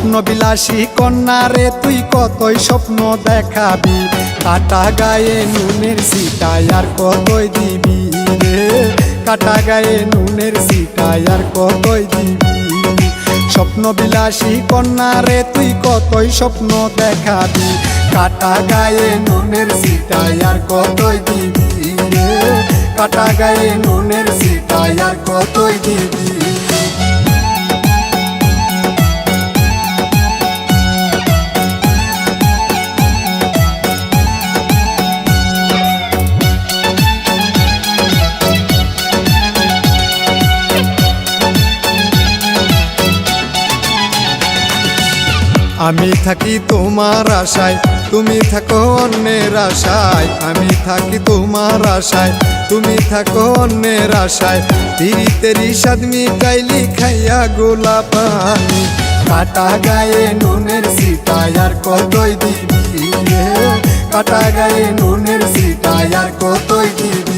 স্বপ্ন বিলাসী কন্যা রে তুই কতই স্বপ্ন দেখাবি, কাটা গায়ে নুনের সিটায় আর কতই দিবি রে, কাটা গায়ে নুনের সিটায় আর কতই দিবি। স্বপ্ন বিলাসী কন্যা রে তুই কতই স্বপ্ন দেখাবি, কাটা গায়ে নুনের সিটায় আর কতই দিবি রে, কাটা গায়ে নুনের সিটায় আর কতই দিবি। আমি থাকি তোমার আশায়, তুমি থাকো অন্যের আশায়, আমি থাকি তোমার আশায়, তুমি থাকো অন্যের আশায়। তিরি তেরি স্বাদ মিটাইলি খাইয়া গোলা পানি, কাটা গায়ে নুনের সিটায় আর কতই দিবি রে, কাটা গায়ে নুনের সিটায় আর কতই দিবি।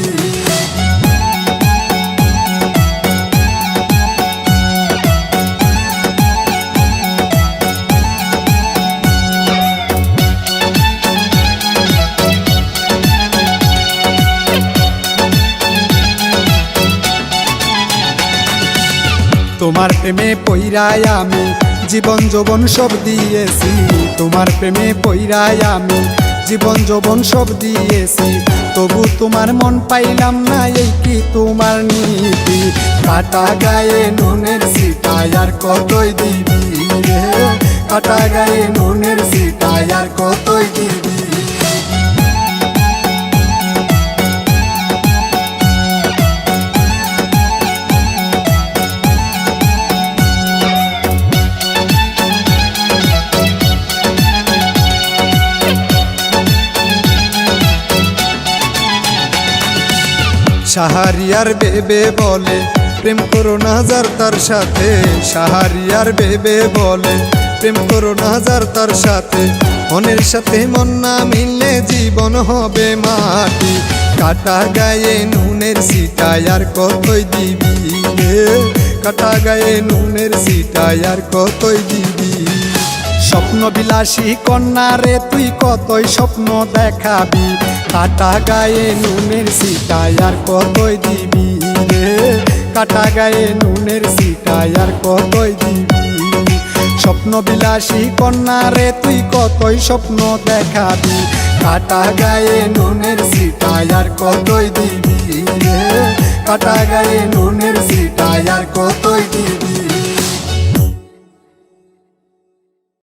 তোমার প্রেমে পইরায় আমি জীবন যৌবন সব দিয়েছি, তোমার প্রেমে পইরায় আমি জীবন যৌবন সব দিয়েছি, তবু তোমার মন পাইলাম না, এই কি তোমার নীতি। কাটা গায়ে নুনের সিটায় আর কতই দিবি রে, কাটা গায়ে নুনের সিটায় আর কতই দিবি। শাহরিয়ার বেবে বলে প্রেম করো না যার তার সাথে, শাহরিয়ার বেবে বলে প্রেম করো না যার তার সাথে, মনের সাথে মন না মিললে জীবন হবে মাটি। কাটা গায়ে নুনের সিটায় আর কতই দিবি রে, কাটা গায়ে নুনের সিটায় আর কতই দিবি। স্বপ্ন বিলাসী কন্যা রে তুই কতই স্বপ্ন দেখাবি, কাটা গায়ে নুনের সিটায় আর কতই দিবি রে, কাটা গায়ে নুনের সিটায় আর কতই দিবি। স্বপ্ন বিলাসী কন্যা রে তুই কতই স্বপ্ন দেখাবি, কাটা গায়ে নুনের সিটায় আর কতই দিবি রে, কাটা গায়ে নুনের